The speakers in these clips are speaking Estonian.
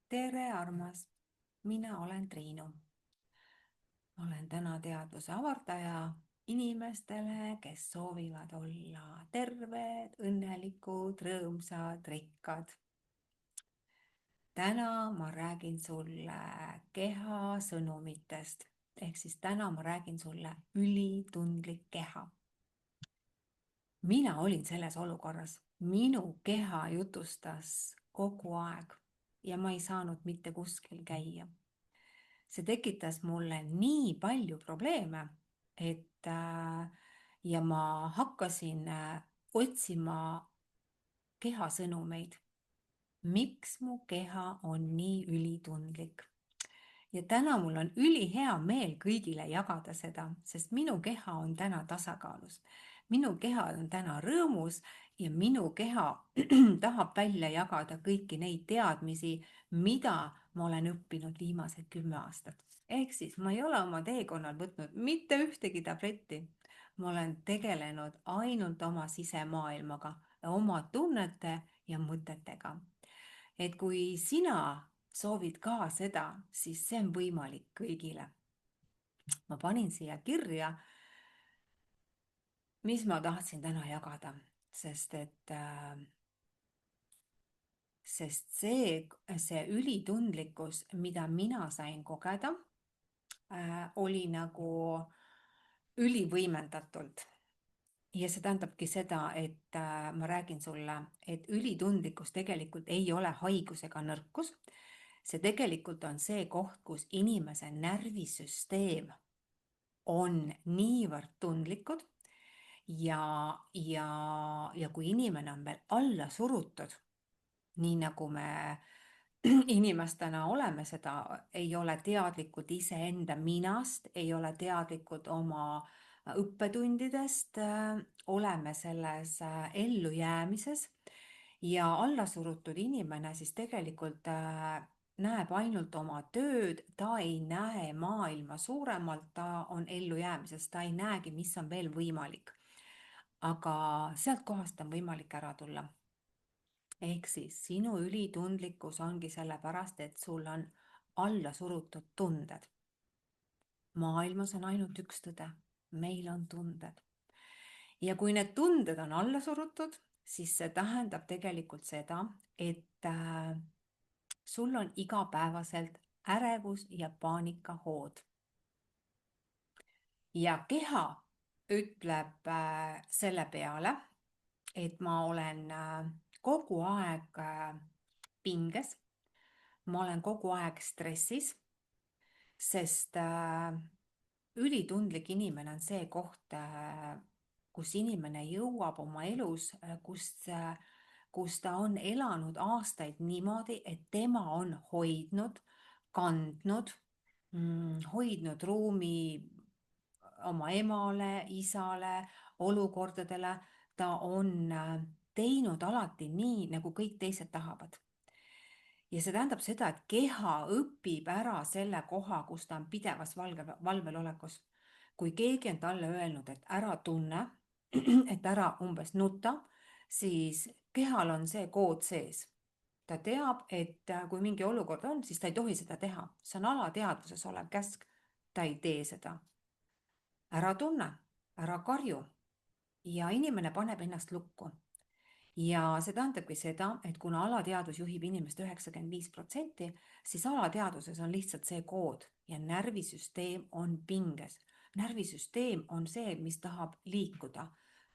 Tere, armas! Mina olen Triinu. Olen täna teadvuse avardaja inimestele, kes soovivad olla terved, õnnelikud, rõõmsad, rikkad. Täna ma räägin sulle keha sõnumitest. Ehk siis täna ma räägin sulle ülitundlik keha. Mina olin selles olukorras. Minu keha jutustas kogu aeg ja ma ei saanud mitte kuskil käia. See tekitas mulle nii palju probleeme, et ja ma hakkasin otsima keha sõnumeid. Miks mu keha on nii ülitundlik? Ja täna mul on ülihea meel kõigile jagada seda, sest minu keha on täna tasakaalus. Minu keha on täna rõõmus ja minu keha tahab välja jagada kõiki neid teadmisi, mida ma olen õppinud viimased 10 aastat. Ehk siis ma ei ole oma teekonnal võtnud mitte ühtegi tabletti. Ma olen tegelenud ainult oma sisemaailmaga, oma tunnete ja mõtetega. Et kui sina soovid ka seda, siis see on võimalik kõigile. Ma panin siia kirja, mis ma tahtsin täna jagada, sest see ülitundlikkus, mida mina sain kogeda, oli nagu ülivõimendatult. Ja see tähendabki seda, et ma räägin sulle, et ülitundlikkus tegelikult ei ole haigus ega nõrkus. See tegelikult on see koht, kus inimese närvisüsteem on niivõrd tundlikud ja kui inimene on veel alla surutud, nii nagu me inimestena oleme seda, ei ole teadlikud iseenda minast, ei ole teadlikud oma õppetundidest, oleme selles ellujäämises ja allasurutud inimene siis tegelikult näeb ainult oma tööd, ta ei näe maailma suuremalt, ta on ellujäämises, ta ei näegi, mis on veel võimalik. Aga sealt kohast on võimalik ära tulla. Ehk siis sinu ülitundlikkus ongi sellepärast, et sul on alla surutud tunded. Maailmas on ainult üks tõde, meil on tunded. Ja kui need tunded on alla surutud, siis see tähendab tegelikult seda, et sul on igapäevaselt ärevus ja paanikahood. Ja keha ütleb selle peale, et ma olen kogu aeg pinges, ma olen kogu aeg stressis, sest ülitundlik inimene on see koht, kus inimene jõuab oma elus, kus ta on elanud aastaid niimoodi, et tema on hoidnud, kandnud, hoidnud ruumi oma emale, isale, olukordadele, ta on teinud alati nii, nagu kõik teised tahavad. Ja see tähendab seda, et keha õpib ära selle koha, kus ta on pidevas valvelolekus. Kui keegi on talle öelnud, et ära tunne, et ära umbes nuta, siis kehal on see kood sees. Ta teab, et kui mingi olukord on, siis ta ei tohi seda teha. See on alateadvuses olev käsk. Ta ei tee seda. Ära tunne, ära karju. Ja inimene paneb ennast lukku. Ja see tähendabki seda, et kuna alateadvus juhib inimest 95%, siis alateadvuses on lihtsalt see kood ja närvisüsteem on pinges. Närvisüsteem on see, mis tahab liikuda.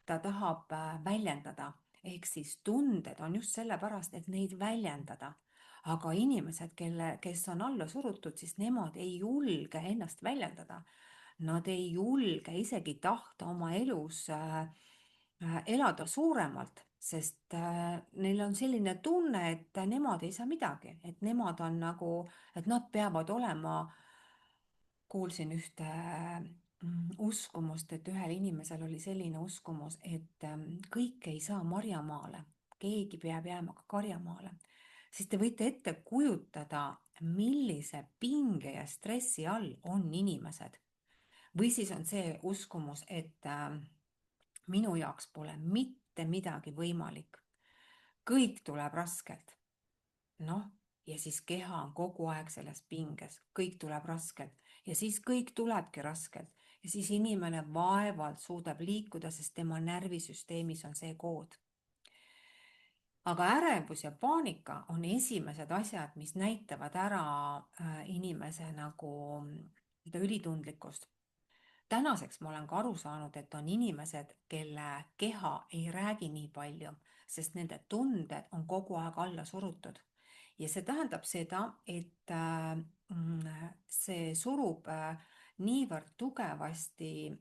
Ta tahab väljendada. Ehk siis tunded on just sellepärast, et neid väljendada. Aga inimesed, kes on alla surutud, siis nemad ei julge ennast väljendada. Nad ei julge isegi tahta oma elus elada suuremalt, sest neil on selline tunne, et nemad ei saa midagi, et nemad on nagu, et nad peavad olema, kuulsin ühte uskumust, et ühel inimesel oli selline uskumus, et kõik ei saa marjamaale, keegi peab jääma ka karjamaale. Siis te võite ette kujutada, millise pinge ja stressi all on inimesed. Või siis on see uskumus, et minu jaoks pole mitte midagi võimalik. Kõik tuleb raskelt. Noh, ja siis keha on kogu aeg selles pinges, kõik tuleb raskelt ja siis kõik tulebki raskelt ja siis inimene vaevalt suudab liikuda, sest tema närvisüsteemis on see kood. Aga ärevus ja paanika on esimesed asjad, mis näitavad ära inimese nagu seda ülitundlikkust. Tänaseks ma olen ka aru saanud, et on inimesed, kelle keha ei räägi nii palju, sest nende tunded on kogu aeg alla surutud. Ja see tähendab seda, et see surub niivõrd tugevasti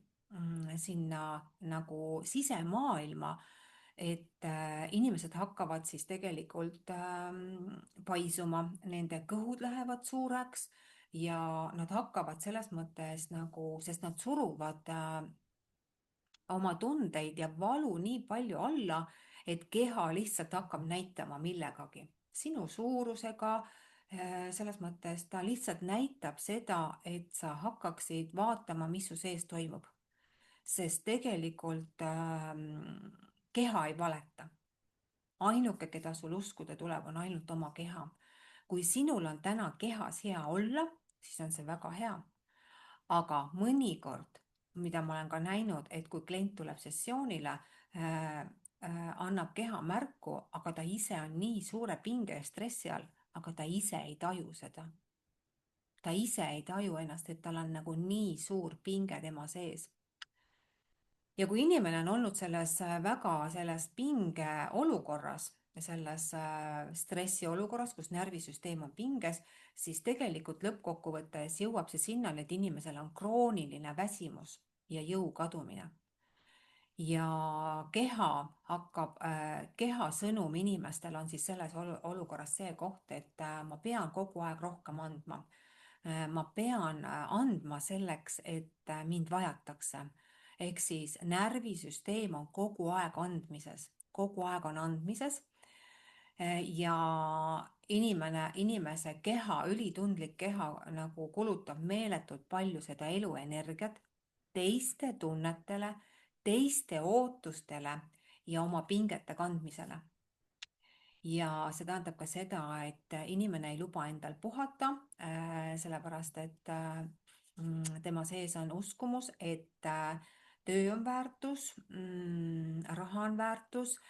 sinna nagu sisemaailma, et inimesed hakkavad siis tegelikult paisuma, nende kõhud lähevad suureks ja nad hakkavad selles mõttes nagu, sest nad suruvad oma tundeid ja valu nii palju alla, et keha lihtsalt hakkab näitama millegagi, sinu suurusega, selles mõttes ta lihtsalt näitab seda, et sa hakkaksid vaatama, mis su sees toimub. Sest tegelikult keha ei valeta. Ainuke, keda sul uskuda tuleb, on ainult oma keha. Kui sinul on täna kehas hea olla, siis on see väga hea. Aga mõnikord, mida ma olen ka näinud, et kui klient tuleb sessioonile, annab keha märku, aga ta ise on nii suure pinge ja stressi all, aga ta ise ei taju seda. Ta ise ei taju ennast, et tal on nagu nii suur pinge tema sees. Ja kui inimene on olnud selles pinge olukorras, selles stressiolukorras, kus närvisüsteem on pinges, siis tegelikult lõppkokkuvõttes jõuab see sinnani, et inimesel on krooniline väsimus ja jõu kadumine. Ja keha sõnum inimestel on siis selles olukorras see koht, et ma pean kogu aeg rohkem andma. Ma pean andma selleks, et mind vajatakse. Ehk siis närvisüsteem on kogu aeg andmises, kogu aeg on andmises ja inimese keha, ülitundlik keha nagu kulutab meeletult palju seda eluenergiat teiste tunnetele, teiste ootustele ja oma pingete kandmisele. Ja see tähendab ka seda, et inimene ei luba endal puhata, sellepärast et tema sees on uskumus, et töö on väärtus, raha on väärtus,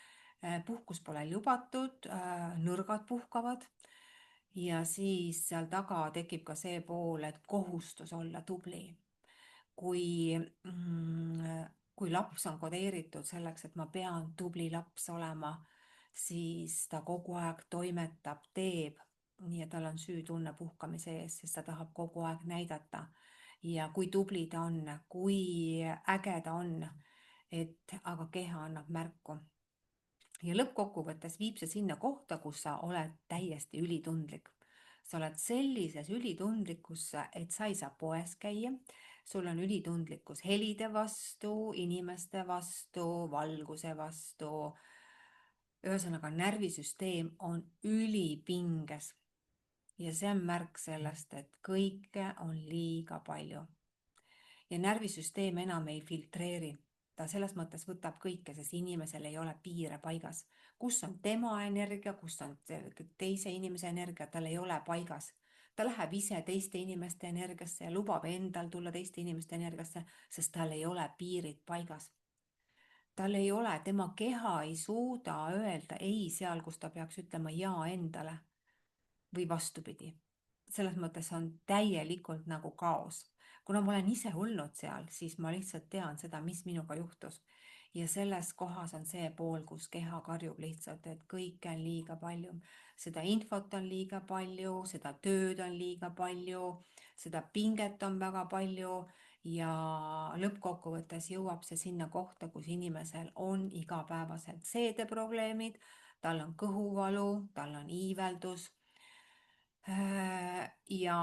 puhkus pole lubatud, nõrgad puhkavad ja siis seal taga tekib ka see pool, et kohustus olla tubli. Kui, kui laps on kodeeritud selleks, et ma pean tubli laps olema, siis ta kogu aeg toimetab, teeb, nii et tal on süütunne puhkamise ees, sest ta tahab kogu aeg näidata. Ja kui tubli ta on, kui äge ta on, et aga keha annab märku. Ja lõppkokkuvõttes viib see sinna kohta, kus sa oled täiesti ülitundlik. Sa oled sellises ülitundlikkusse, et sa ei saa poes käia, sul on ülitundlikkus helide vastu, inimeste vastu, valguse vastu. Ühesõnaga, närvisüsteem on ülipinges ja see on märk sellest, et kõike on liiga palju. Ja närvisüsteem enam ei filtreeri. Ta selles mõttes võtab kõike, sest inimesel ei ole piire paigas. Kus on tema energia, kus on teise inimese energia, tal ei ole paigas. Ta läheb ise teiste inimeste energiasse ja lubab endal tulla teiste inimeste energiasse, sest tal ei ole piirid paigas. Tal ei ole, tema keha ei suuda öelda ei seal, kus ta peaks ütlema jaa endale või vastupidi. Selles mõttes on täielikult nagu kaos. Kuna ma olen ise olnud seal, siis ma lihtsalt tean seda, mis minuga juhtus. Ja selles kohas on see pool, kus keha karjub lihtsalt, et kõike on liiga palju. Seda infot on liiga palju, seda tööd on liiga palju, seda pinget on väga palju ja lõppkokkuvõttes jõuab see sinna kohta, kus inimesel on igapäevaselt seedeprobleemid, tal on kõhuvalu, tal on iiveldus ja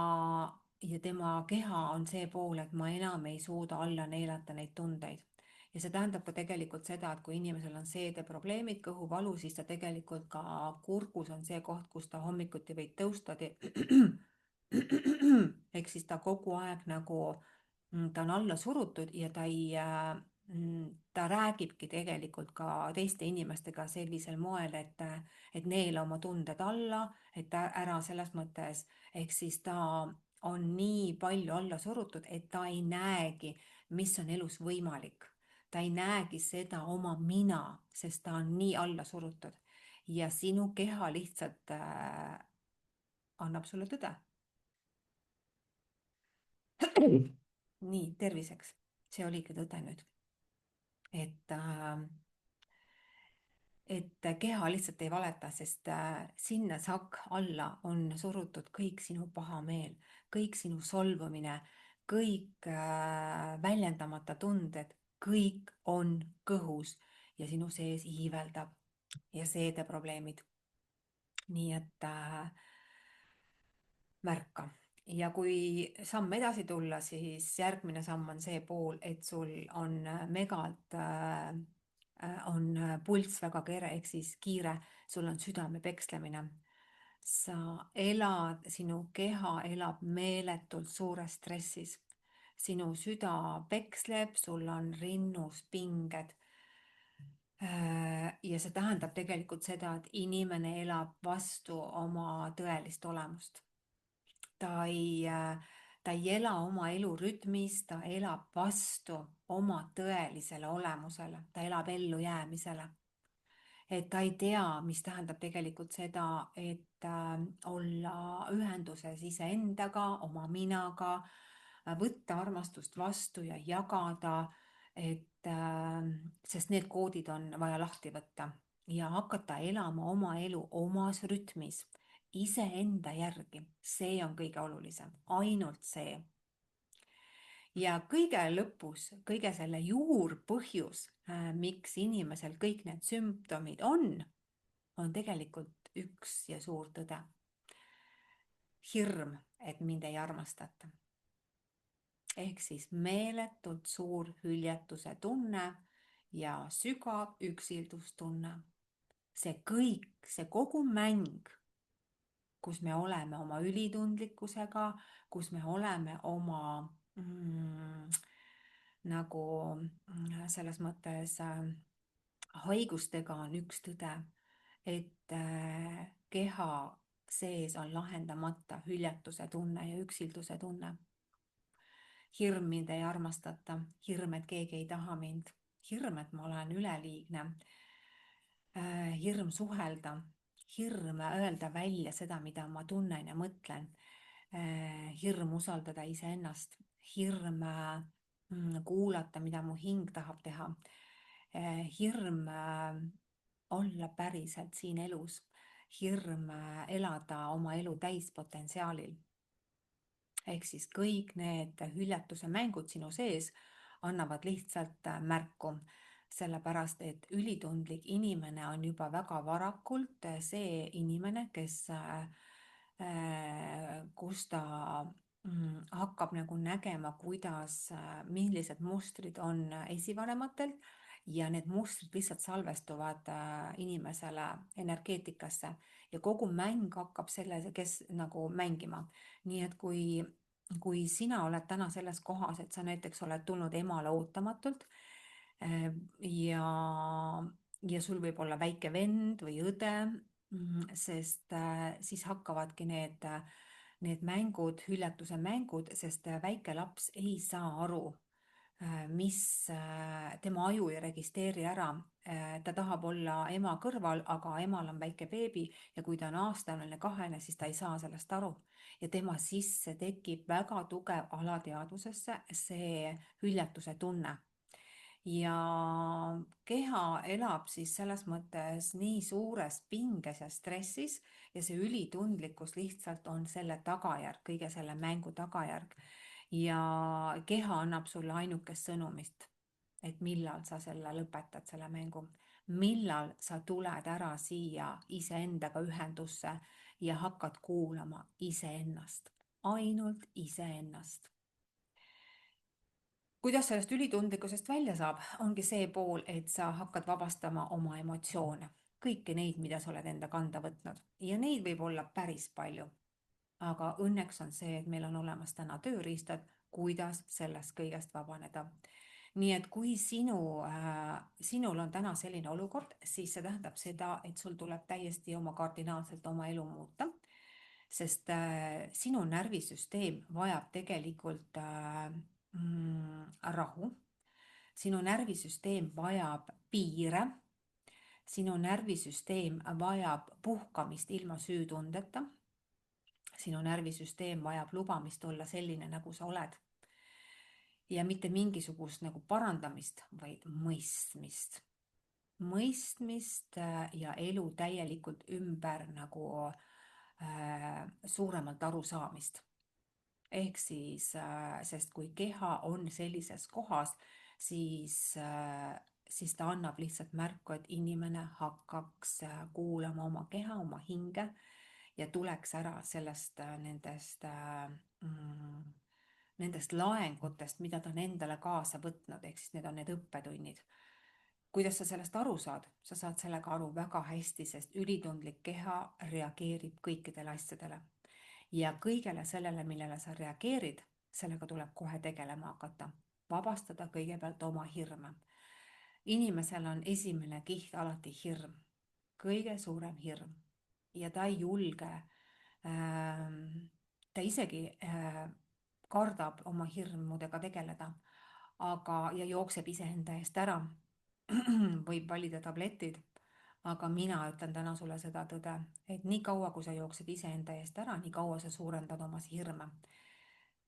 tema keha on see pool, et ma enam ei suuda alla neelata neid tundeid. Ja see tähendab ka tegelikult seda, et kui inimesel on seedeprobleemid, kõhuvalu, siis ta tegelikult ka kurgus on see koht, kus ta hommikuti võib tõusta. Ehk siis ta kogu aeg nagu, ta on alla surutud ja ta räägibki tegelikult ka teiste inimestega sellisel moel, et neela oma tunded alla, et ära selles mõttes, ehk siis ta on nii palju alla surutud, et ta ei näegi, mis on elus võimalik. Ta ei näegi seda oma mina, sest ta on nii alla surutud ja sinu keha lihtsalt annab sulle tõde. nii, terviseks. See oligi tõde nüüd. et keha lihtsalt ei valeta, sest sinna sakk alla on surutud kõik sinu pahameel, kõik sinu solvumine, kõik väljendamata tunded, kõik on kõhus ja sinu sees iiveldab ja seedeprobleemid. nii et märka. Ja kui samm edasi tulla, siis järgmine samm on see pool, et sul on megalt on pulss väga kiire, ehk siis kiire, sul on südame pekslemine. Sa elad, sinu keha elab meeletult suures stressis. Sinu süda peksleb, sul on rinnus pinged. Ja see tähendab tegelikult seda, et inimene elab vastu oma tõelist olemust. Ta ei ela oma elu rütmis, ta elab vastu oma tõelisele olemusele, ta elab ellujäämisele. Et ta ei tea, mis tähendab tegelikult seda, et olla ühenduses iseendaga, oma minaga, võtta armastust vastu ja jagada, sest need koodid on vaja lahti võtta ja hakata elama oma elu omas rütmis, iseenda järgi. See on kõige olulisem, ainult see. Ja kõige lõpus, kõige selle juurpõhjus, miks inimesel kõik need sümptomid on tegelikult üks ja suur tõde. Hirm, et mind ei armastata. Ehk siis meeletult suur hüljatuse tunne ja sügav üksildustunne. See kõik, see kogu mäng, kus me oleme oma ülitundlikkusega, kus me oleme oma nagu selles mõttes haigustega, on üks tõde, et keha sees on lahendamata hüljatuse tunne ja üksilduse tunne. Hirm, mind ei armastata, hirm, et keegi ei taha mind, hirm, et ma olen üleliigne, hirm suhelda, hirm öelda välja seda, mida ma tunnen ja mõtlen, hirm usaldada iseennast, hirm kuulata, mida mu hing tahab teha, hirm olla päriselt siin elus, hirm elada oma elu täispotentsiaalil. Ehk siis kõik need hüljatuse mängud sinu sees annavad lihtsalt märku, sellepärast et ülitundlik inimene on juba väga varakult see inimene, kus ta hakkab nagu nägema, millised mustrid on esivanematel ja need mustrid lihtsalt salvestuvad inimesele energeetikasse ja kogu mäng hakkab selles, kes nagu mängima. Nii et kui sina oled täna selles kohas, et sa näiteks oled tulnud emale ootamatult ja sul võib olla väike vend või õde, sest siis hakkavadki need mängud, hüljatuse mängud, sest väike laps ei saa aru, mis tema aju ei registreeri ära. Ta tahab olla ema kõrval, aga emal on väike beebi ja kui ta on aastane, 2, siis ta ei saa sellest aru. Ja tema sisse tekib väga tugev alateadvusesse see hüljatuse tunne. Ja keha elab siis selles mõttes nii suures pinges ja stressis ja see ülitundlikkus lihtsalt on selle tagajärg, kõige selle mängu tagajärg. Ja keha annab sulle ainukest sõnumist, et millal sa selle lõpetad, selle mängu, millal sa tuled ära siia iseendaga ühendusse ja hakkad kuulama iseennast, ainult iseennast. Kuidas sellest ülitundlikkusest välja saab, ongi see pool, et sa hakkad vabastama oma emotsioone, kõiki neid, mida sa oled enda kanda võtnud ja neid võib olla päris palju. Aga õnneks on see, et meil on olemas täna tööriistad, kuidas sellest kõigest vabaneda. nii et kui sinul on täna selline olukord, siis see tähendab seda, et sul tuleb täiesti kardinaalselt oma elu muuta, sest sinu närvisüsteem vajab tegelikult rahu, sinu närvisüsteem vajab piire, sinu närvisüsteem vajab puhkamist ilma süütundeta, sinu närvisüsteem vajab lubamist olla selline, nagu sa oled ja mitte mingisugust nagu parandamist, vaid mõistmist. Mõistmist ja elu täielikult ümber nagu suuremalt arusaamist. Ehk siis, sest kui keha on sellises kohas, siis ta annab lihtsalt märku, et inimene hakkaks kuulama oma keha, oma hinge ja tuleks ära sellest nendest laengutest, mida ta on endale kaasa võtnud, ehk siis need on need õppetunnid. Kuidas sa sellest aru saad? Sa saad sellega aru väga hästi, sest ülitundlik keha reageerib kõikidele asjadele. Ja kõigele sellele, millele sa reageerid, sellega tuleb kohe tegelema hakata. Vabastada kõigepealt oma hirme. Inimesel on esimene kiht alati hirm, kõige suurem hirm. Ja ta ei julge, ta isegi kardab oma hirmudega tegeleda, ja jookseb iseenda eest ära. Võib valida tabletid, aga mina ütlen täna sulle seda tõde, et nii kaua, kui sa jooksed iseenda eest ära, nii kaua sa suurendad oma hirme.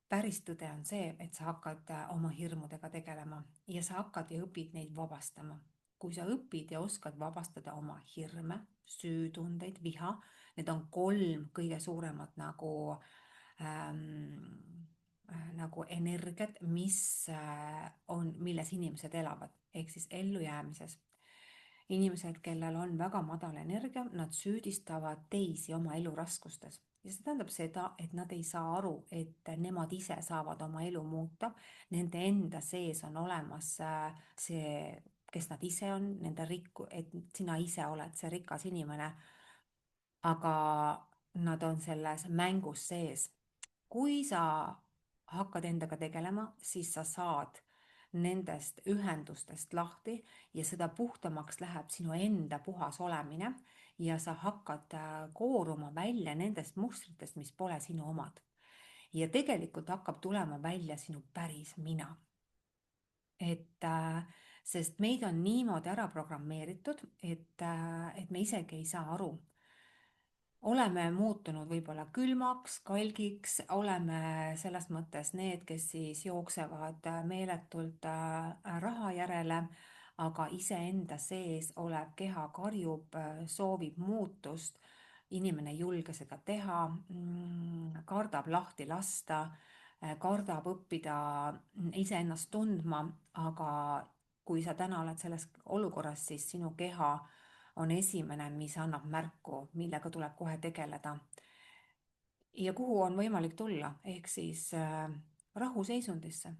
Päris tõde on see, et sa hakkad oma hirmudega tegelema ja sa hakkad ja õpid neid vabastama. Kui sa õpid ja oskad vabastada oma hirme, süütundeid, viha, need on 3 kõige suuremat nagu energiat, milles inimesed elavad, ehk siis ellujäämises. Inimesed, kellel on väga madal energia, nad süüdistavad teisi oma elu raskustes. Ja see tähendab seda, et nad ei saa aru, et nemad ise saavad oma elu muuta. Nende enda sees on olemas see, kes nad ise on, et sina ise oled see rikas inimene. Aga nad on selles mängus sees. Kui sa hakkad endaga tegelema, siis sa saad nendest ühendustest lahti ja seda puhtamaks läheb sinu enda puhas olemine ja sa hakkad kooruma välja nendest mustritest, mis pole sinu omad. Ja tegelikult hakkab tulema välja sinu päris mina. Sest meid on niimoodi ära programmeeritud, et me isegi ei saa aru. Oleme muutunud võib-olla külmaks, kalgiks, oleme selles mõttes need, kes siis jooksevad meeletult raha järele, aga iseenda sees olev keha karjub, soovib muutust, inimene ei julge seda teha, kardab lahti lasta, kardab õppida iseennast tundma, aga kui sa täna oled selles olukorras, siis sinu keha on esimene, mis annab märku, millega tuleb kohe tegeleda. Ja kuhu on võimalik tulla, ehk siis rahuseisundisse.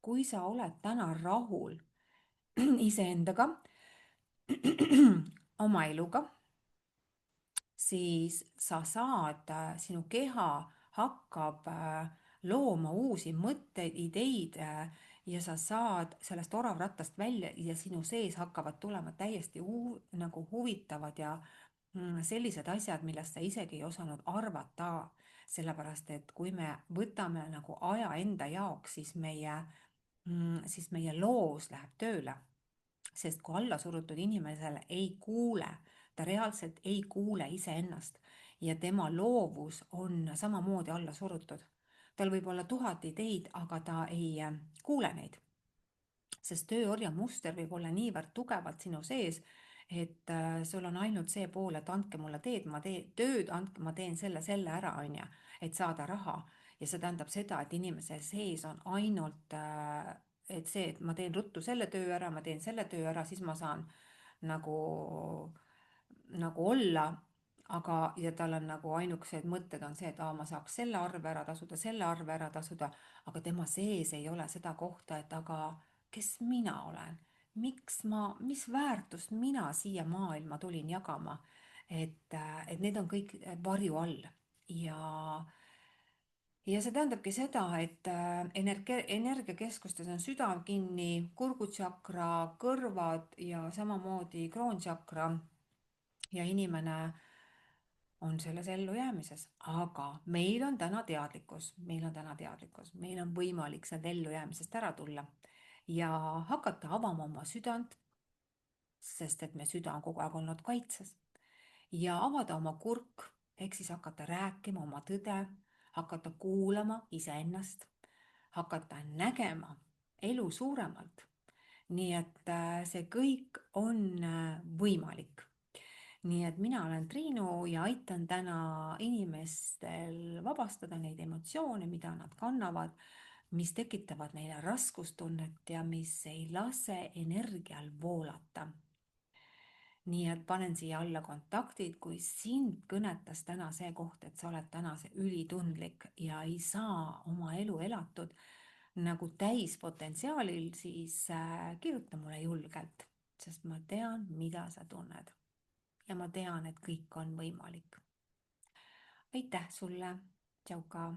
Kui sa oled täna rahul iseendaga, oma eluga, siis sa saad, sinu keha hakkab looma uusi mõtteid, ideid ja sa saad sellest oravrattast välja ja sinu sees hakkavad tulema täiesti nagu huvitavad ja sellised asjad, millest sa isegi ei osanud arvata. Sellepärast, et kui me võtame nagu aja enda jaoks, siis meie loos läheb tööle. Sest kui allasurutud inimesel ei kuule, ta reaalselt ei kuule iseennast ja tema loovus on samamoodi alla surutud. Tal võib olla 1000 ideid, aga ta ei kuule neid. Sest tööorja muster võib olla niivõrd tugevalt sinu sees, et sul on ainult see pool, et andke mulle tööd, ma teen selle ära, et saada raha. Ja see tähendab seda, et inimese sees on ainult et ma teen ruttu selle töö ära, ma teen selle töö ära, siis ma saan nagu olla, ja tal on nagu ainukesed mõtted on see, et ma saaks selle arve ära tasuda, aga tema sees ei ole seda kohta, et aga kes mina olen, mis väärtust mina siia maailma tulin jagama, et need on kõik varju all ja see tähendabki seda, et energiakeskustes on süda kinni, kurgutsakra, kõrvad ja samamoodi kroontsakra ja inimene on selles ellujäämises, aga meil on võimalik sealt ellujäämisest ära tulla ja hakata avama oma südant, sest et meie süda on kogu aeg olnud kaitses ja avada oma kurk, ehk siis hakata rääkima oma tõde, hakata kuulama iseennast, hakata nägema elu suuremalt. Nii et see kõik on võimalik. Nii et mina olen Triinu ja aitan täna inimestel vabastada neid emotsioone, mida nad kannavad, mis tekitavad neile raskustunnet ja mis ei lase energial voolata. Nii et panen siia alla kontaktid, kui sind kõnetas täna see koht, et sa oled täna see ülitundlik ja ei saa oma elu elatud nagu täispotentsiaalil, siis kirjuta mulle julgelt, sest ma tean, mida sa tunned. Ja ma tean, et kõik on võimalik. Aitäh sulle, tšauka!